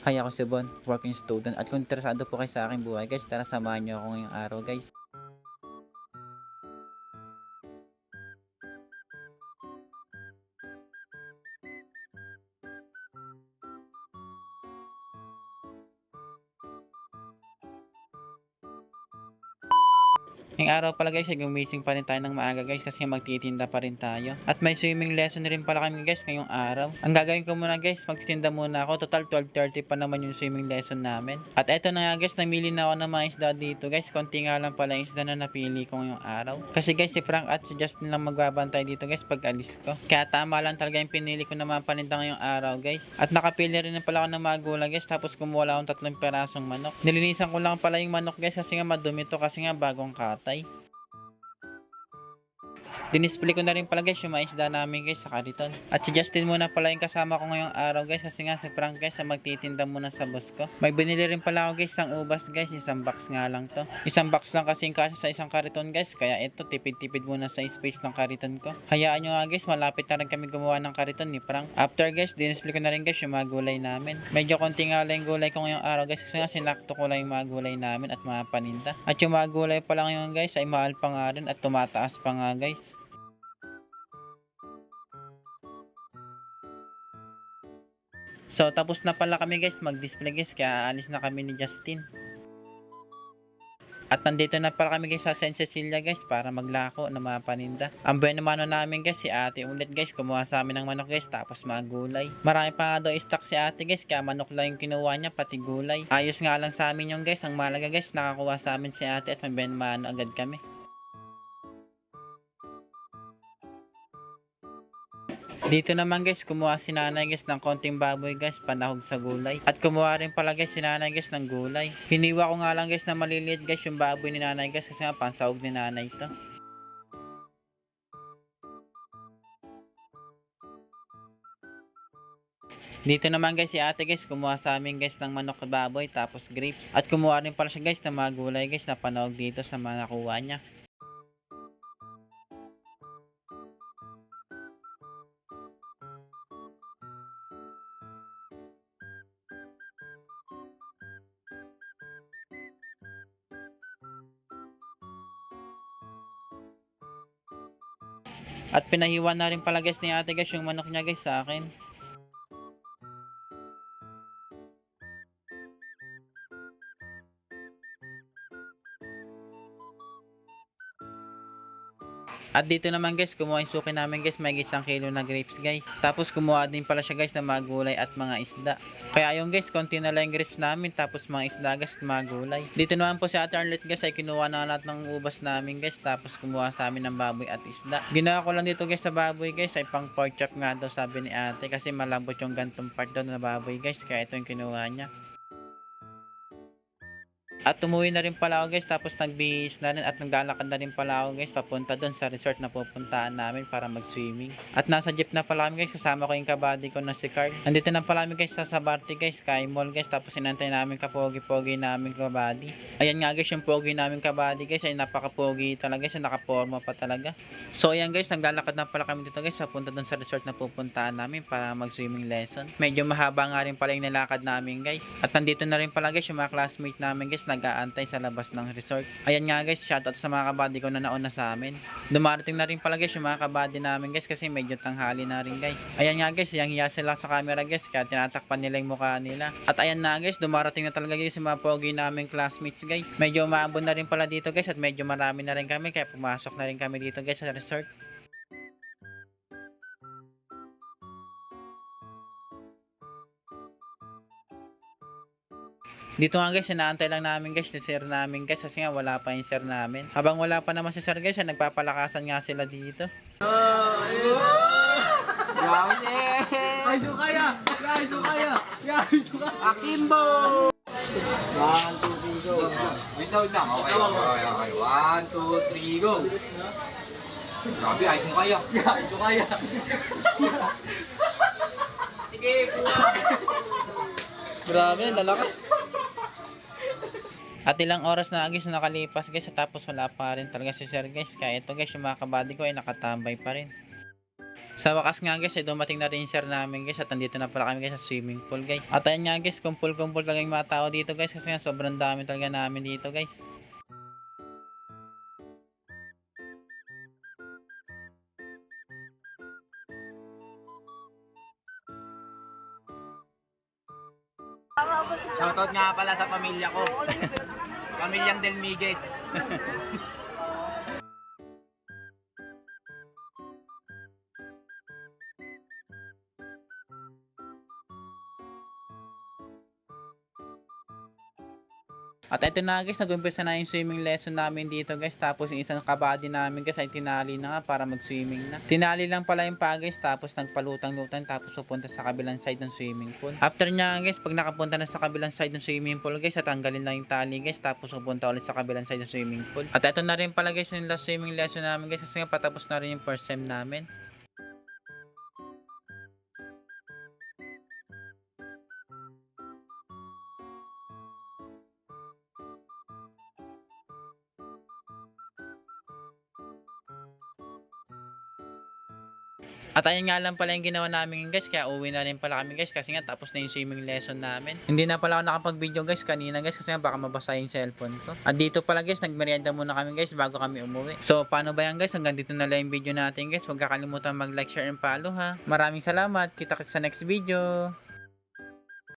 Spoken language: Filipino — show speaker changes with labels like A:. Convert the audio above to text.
A: Hi, ako si Bon, working student at kung interesado po kayo sa aking buhay guys, tara samahan niyo ako ngayong araw guys. Ngayong araw pala guys ay gumising pa rin tayo ng maaga guys kasi magtitinda pa rin tayo. At may swimming lesson rin pala kami guys ngayong araw. Ang gagawin ko muna guys, magtitinda muna ako. Total 12:30 pa naman yung swimming lesson namin. At eto na nga guys, namili na ako ng mga isda dito guys. Konti nga lang pala yung isda na napili ko ngayong araw. Kasi guys si Frank at si Justin lang magbabantay dito guys pag alis ko. Kaya tama lang talaga yung pinili ko na mga paninda ngayong araw guys. At nakapili rin na pala ako ng mga gulay guys. Tapos kumuha lang akong 3 perasong manok. Nilinisan ko lang pala yung manok guys kasi nga madumi to kasi nga bagong katay. Dinisplay ko na rin pala guys yung mga isda namin guys sa kariton. At si Justin muna pala yung kasama ko ngayong araw guys kasi nga si Frank guys ang magtitinda muna sa boss ko. May binili rin pala ako guys isang ubas guys, isang box nga lang to. Isang box lang kasi yung kasya sa isang kariton guys, kaya ito tipid-tipid muna sa space ng kariton ko. Hayaan nyo nga guys, malapit na rin kami gumawa ng kariton ni Frank. After guys, dinisplay ko na rin guys yung mga gulay namin. Medyo konti nga lang yung gulay ko ngayong araw guys kasi nga sinakto ko lang yung mga gulay namin at mga paninda. At yung mga gulay pa lang ngayon guys ay mahal pa nga rin at tumataas pa nga guys. So tapos na pala kami guys mag-display guys kaya aalis na kami ni Justin. At nandito na pala kami guys sa San Cecilia guys para maglako ng mga paninda. Ang buwan naman namin guys si ate ulit guys kumuha sa amin ng manok guys tapos mga gulay. Marami pa nga daw stock si ate guys kaya manok lang yung kinuha niya pati gulay. Ayos nga lang sa amin yung guys, ang malaga guys nakakuha sa amin si ate at mabenta agad kami. Dito naman guys, kumuha si nanay guys ng konting baboy guys, panahog sa gulay. At kumuha rin pala guys si nanay guys ng gulay. Hiniwa ko nga lang guys na maliliit guys yung baboy ni nanay guys kasi nga pansahog ni nanay to. Dito naman guys si ate guys, kumuha sa amin guys ng manok at baboy tapos grapes. At kumuha rin pala siya guys ng mga gulay guys na panahog dito sa mga nakuha niya. At pinahiwa na rin pala guys ni ate guys yung manok niya guys sa akin. At dito naman guys, kumuha yung suki namin guys, may 1 kilo na grapes guys. Tapos kumuha din pala siya guys ng mga gulay at mga isda. Kaya yung guys, konti na lang yung grapes namin, tapos mga isda guys at mga gulay. Dito naman po si Ate Arlette guys ay kinuha na lahat ng ubas namin guys, tapos kumuha sa amin ng baboy at isda. Ginawa ko lang dito guys sa baboy guys ay pang pork chop nga daw sabi ni ate kasi malambot yung gantong part daw na baboy guys, kaya ito yung kinuha niya. At umuwi na rin pala ako guys tapos nagbihis na rin at naglalakad na rin pala ako guys papunta doon sa resort na pupuntaan namin para mag-swimming. At nasa jeep na pala kami guys, kasama ko yung kabady ko na si Carl. Nandito na pala kami guys sa Sabarte guys, Sky Mall guys, tapos inantay namin kapogi-pogi namin kabady. Ayan nga guys yung pogi namin kabady guys ay napaka-pogi talaga guys, nakaporma pa talaga. So ayan guys, naglalakad na pala kami dito guys papunta doon sa resort na pupuntaan namin para mag-swimming lesson. Medyo mahaba nga rin pala yung nilakad namin guys. At nandito na rin pala guys yung mga classmate namin guys nag-aantay sa labas ng resort. Ayan nga guys, shoutout sa mga kabady ko na nauna sa amin. Dumarating na rin pala guys yung mga kabady namin guys kasi medyo tanghali na rin guys. Ayan nga guys, yang hiya sila sa camera guys kaya tinatakpan nila yung mukha nila. At ayan na guys, dumarating na talaga guys yung mga pogi namin classmates guys. Medyo umaabon na rin pala dito guys at medyo marami na rin kami kaya pumasok na rin kami dito guys sa resort. Dito nga guys, inaantay lang namin guys si sir namin guys kasi nga wala pa yung sir namin. Habang wala pa naman si sir guys, nagpapalakasan nga sila dito.
B: Guys, so kaya! Guys, so kaya! Guys, so kaya! Akimbo! 1, 2, 3, go!
C: Wait lang. Okay. 1, 2, 3, go! Grabe, ayos mo kaya.
B: Guys, so kaya! Sige, kuha!
A: Grabe, lalakas. At ilang oras na guys na nakalipas guys tapos wala pa rin talaga si sir guys. Kaya ito guys yung mga kabady ko ay nakatambay pa rin. Sa wakas nga guys, dumating na rin yung sir namin guys at nandito na pala kami guys sa swimming pool guys. At ayun nga guys, kumpul-kumpul talaga yung mga tao dito guys kasi nga sobrang dami talaga namin dito guys.
C: Shoutout nga pala sa pamilya ko. Pamilyang Del Miguez.
A: At ito na guys, nag-umpisa na yung swimming lesson namin dito guys. Tapos yung isang kabady namin guys ay tinali na nga para mag-swimming na. Tinali lang pala yung pa guys, tapos nagpalutang-lutang tapos pupunta sa kabilang side ng swimming pool. After nya guys, pag nakapunta na sa kabilang side ng swimming pool guys, tatanggalin lang yung tali guys, tapos pupunta ulit sa kabilang side ng swimming pool. At ito na rin pala guys yung last swimming lesson namin guys kasi nga patapos na rin yung first sem namin. At ayun nga lang pala yung ginawa namin guys, kaya uwi na rin pala kami guys kasi nga tapos na yung swimming lesson namin. Hindi na pala ako nakapag-video guys kanina guys kasi nga baka mabasa yung cellphone ko. At dito pala guys, nagmerienda muna kami guys bago kami umuwi. So paano ba yan guys? Hanggang dito na lang yung video natin guys. Huwag kakalimutan mag-like, share, and follow ha. Maraming salamat. Kita-kits sa next video.